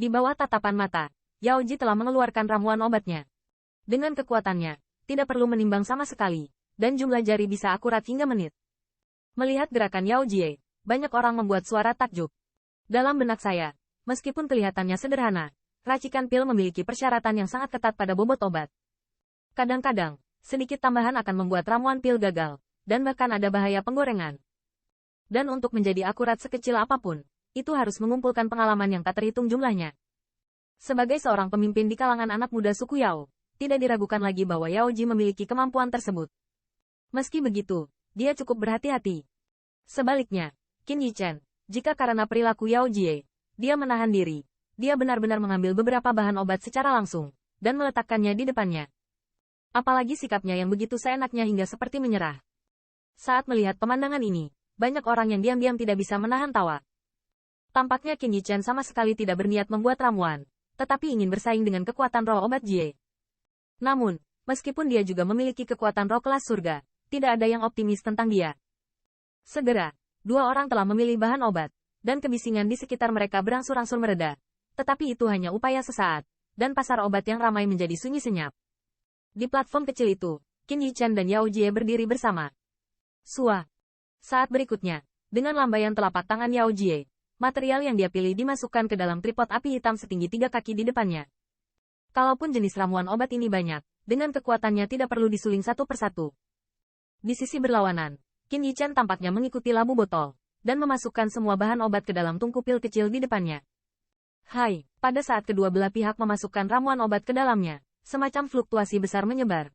Di bawah tatapan mata, Yao Ji telah mengeluarkan ramuan obatnya. Dengan kekuatannya, tidak perlu menimbang sama sekali, dan jumlah jari bisa akurat hingga menit. Melihat gerakan Yao Ji, banyak orang membuat suara takjub. Dalam benak saya, meskipun kelihatannya sederhana, racikan pil memiliki persyaratan yang sangat ketat pada bobot obat. Kadang-kadang, sedikit tambahan akan membuat ramuan pil gagal, dan bahkan ada bahaya penggorengan. Dan untuk menjadi akurat sekecil apapun, itu harus mengumpulkan pengalaman yang tak terhitung jumlahnya. Sebagai seorang pemimpin di kalangan anak muda suku Yao, tidak diragukan lagi bahwa Yao Ji memiliki kemampuan tersebut. Meski begitu, dia cukup berhati-hati. Sebaliknya, Qin Yichen, jika karena perilaku Yao Ji, dia menahan diri, dia benar-benar mengambil beberapa bahan obat secara langsung, dan meletakkannya di depannya. Apalagi sikapnya yang begitu seenaknya hingga seperti menyerah. Saat melihat pemandangan ini, banyak orang yang diam-diam tidak bisa menahan tawa. Tampaknya Qin Yichen sama sekali tidak berniat membuat ramuan, tetapi ingin bersaing dengan kekuatan roh obat Jie. Namun, meskipun dia juga memiliki kekuatan roh kelas surga, tidak ada yang optimis tentang dia. Segera, dua orang telah memilih bahan obat, dan kebisingan di sekitar mereka berangsur-angsur mereda. Tetapi itu hanya upaya sesaat, dan pasar obat yang ramai menjadi sunyi senyap. Di platform kecil itu, Qin Yichen dan Yao Jie berdiri bersama. Sua. Saat berikutnya, dengan lambaian telapak tangan Yao Jie, material yang dia pilih dimasukkan ke dalam tripod api hitam setinggi 3 kaki di depannya. Kalaupun jenis ramuan obat ini banyak, dengan kekuatannya tidak perlu disuling satu persatu. Di sisi berlawanan, Qin Yichen tampaknya mengikuti labu botol, dan memasukkan semua bahan obat ke dalam tungku pil kecil di depannya. Hai, pada saat kedua belah pihak memasukkan ramuan obat ke dalamnya, semacam fluktuasi besar menyebar.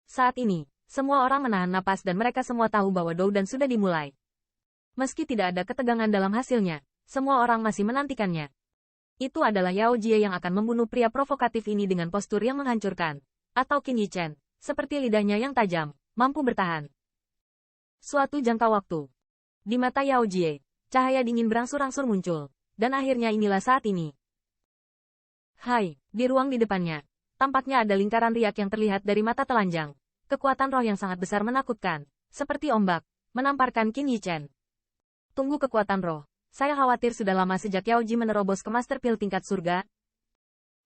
Saat ini, semua orang menahan napas dan mereka semua tahu bahwa Doudan sudah dimulai. Meski tidak ada ketegangan dalam hasilnya, semua orang masih menantikannya. Itu adalah Yao Jie yang akan membunuh pria provokatif ini dengan postur yang menghancurkan. Atau Qin Yichen, seperti lidahnya yang tajam, mampu bertahan. Suatu jangka waktu. Di mata Yao Jie, cahaya dingin berangsur-angsur muncul. Dan akhirnya inilah saat ini. Hai, di ruang di depannya, tampaknya ada lingkaran riak yang terlihat dari mata telanjang. Kekuatan roh yang sangat besar menakutkan, seperti ombak, menamparkan Qin Yichen. Tunggu kekuatan roh, saya khawatir sudah lama sejak Yao Ji menerobos ke Master Pil tingkat surga.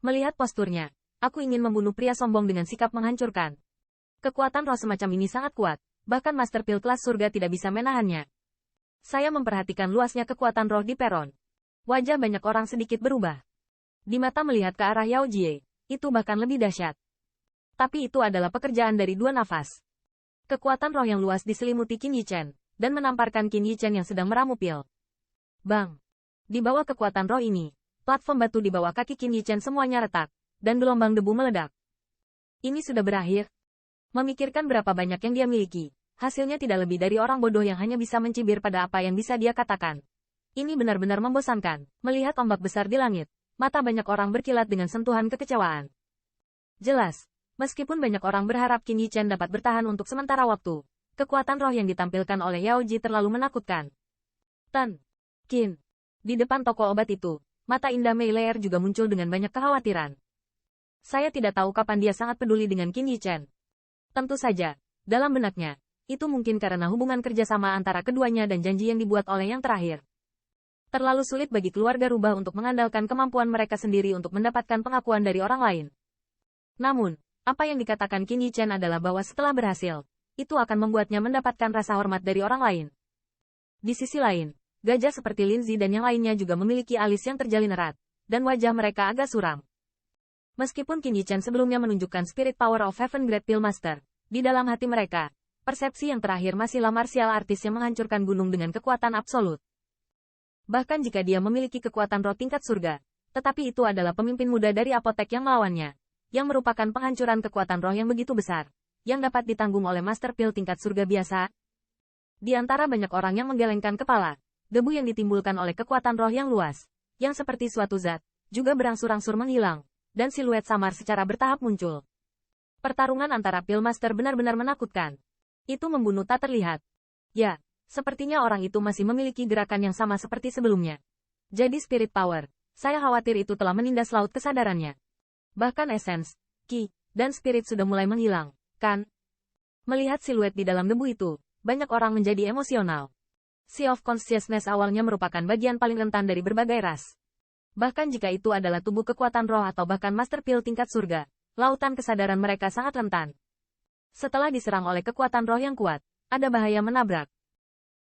Melihat posturnya, aku ingin membunuh pria sombong dengan sikap menghancurkan. Kekuatan roh semacam ini sangat kuat, bahkan Master Pil kelas surga tidak bisa menahannya. Saya memperhatikan luasnya kekuatan roh di peron. Wajah banyak orang sedikit berubah. Di mata melihat ke arah Yao Jie, itu bahkan lebih dahsyat. Tapi itu adalah pekerjaan dari 2 nafas. Kekuatan roh yang luas diselimuti Qin Yichen, dan menamparkan Qin Yichen yang sedang meramu pil. Bang! Di bawah kekuatan roh ini, platform batu di bawah kaki Qin Yichen semuanya retak, dan gelombang debu meledak. Ini sudah berakhir. Memikirkan berapa banyak yang dia miliki, hasilnya tidak lebih dari orang bodoh yang hanya bisa mencibir pada apa yang bisa dia katakan. Ini benar-benar membosankan, melihat ombak besar di langit, mata banyak orang berkilat dengan sentuhan kekecewaan. Jelas. Meskipun banyak orang berharap Qin Yichen dapat bertahan untuk sementara waktu, kekuatan roh yang ditampilkan oleh Yao Ji terlalu menakutkan. Tan. Qin. Di depan toko obat itu, mata indah Mei Leer juga muncul dengan banyak kekhawatiran. Saya tidak tahu kapan dia sangat peduli dengan Qin Yichen. Tentu saja, dalam benaknya, itu mungkin karena hubungan kerjasama antara keduanya dan janji yang dibuat oleh yang terakhir. Terlalu sulit bagi keluarga rubah untuk mengandalkan kemampuan mereka sendiri untuk mendapatkan pengakuan dari orang lain. Namun, apa yang dikatakan Qin Yichen adalah bahwa setelah berhasil, itu akan membuatnya mendapatkan rasa hormat dari orang lain. Di sisi lain, gajah seperti Lin Zi dan yang lainnya juga memiliki alis yang terjalin erat, dan wajah mereka agak suram. Meskipun Qin Yichen sebelumnya menunjukkan spirit power of Heaven Great Pill Master, di dalam hati mereka, persepsi yang terakhir masihlah martial artis yang menghancurkan gunung dengan kekuatan absolut. Bahkan jika dia memiliki kekuatan roh tingkat surga, tetapi itu adalah pemimpin muda dari apotek yang melawannya, yang merupakan penghancuran kekuatan roh yang begitu besar, yang dapat ditanggung oleh Master Pil tingkat surga biasa. Di antara banyak orang yang menggelengkan kepala, debu yang ditimbulkan oleh kekuatan roh yang luas, yang seperti suatu zat, juga berangsur-angsur menghilang, dan siluet samar secara bertahap muncul. Pertarungan antara Pil Master benar-benar menakutkan. Itu membunuh tak terlihat. Ya, sepertinya orang itu masih memiliki gerakan yang sama seperti sebelumnya. Jadi spirit power, saya khawatir itu telah menindas laut kesadarannya. Bahkan esens, ki, dan spirit sudah mulai menghilang, kan? Melihat siluet di dalam debu itu, banyak orang menjadi emosional. Sea of Consciousness awalnya merupakan bagian paling rentan dari berbagai ras. Bahkan jika itu adalah tubuh kekuatan roh atau bahkan Master Pil tingkat surga, lautan kesadaran mereka sangat rentan. Setelah diserang oleh kekuatan roh yang kuat, ada bahaya menabrak.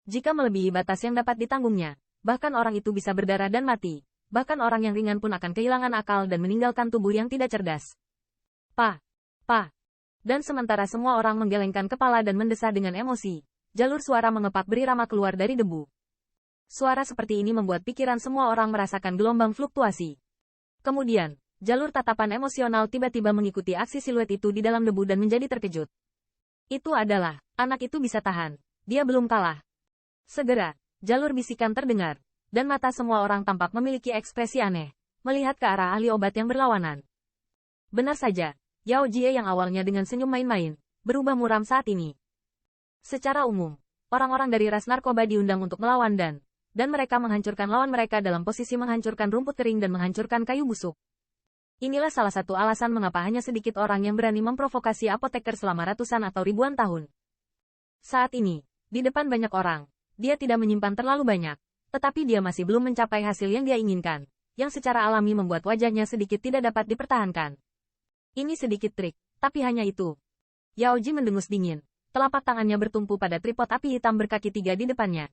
Jika melebihi batas yang dapat ditanggungnya, bahkan orang itu bisa berdarah dan mati. Bahkan orang yang ringan pun akan kehilangan akal dan meninggalkan tubuh yang tidak cerdas. Pa! Dan sementara semua orang menggelengkan kepala dan mendesah dengan emosi, jalur suara mengepak berirama keluar dari debu. Suara seperti ini membuat pikiran semua orang merasakan gelombang fluktuasi. Kemudian, jalur tatapan emosional tiba-tiba mengikuti aksi siluet itu di dalam debu dan menjadi terkejut. Itu adalah, anak itu bisa tahan. Dia belum kalah. Segera, jalur bisikan terdengar, dan mata semua orang tampak memiliki ekspresi aneh, melihat ke arah ahli obat yang berlawanan. Benar saja, Yao Jie yang awalnya dengan senyum main-main, berubah muram saat ini. Secara umum, orang-orang dari ras narkoba diundang untuk melawan dan mereka menghancurkan lawan mereka dalam posisi menghancurkan rumput kering dan menghancurkan kayu busuk. Inilah salah satu alasan mengapa hanya sedikit orang yang berani memprovokasi apoteker selama ratusan atau ribuan tahun. Saat ini, di depan banyak orang, dia tidak menyimpan terlalu banyak, tetapi dia masih belum mencapai hasil yang dia inginkan, yang secara alami membuat wajahnya sedikit tidak dapat dipertahankan. Ini sedikit trik, tapi hanya itu. Yao Ji mendengus dingin, telapak tangannya bertumpu pada tripod api hitam berkaki 3 di depannya,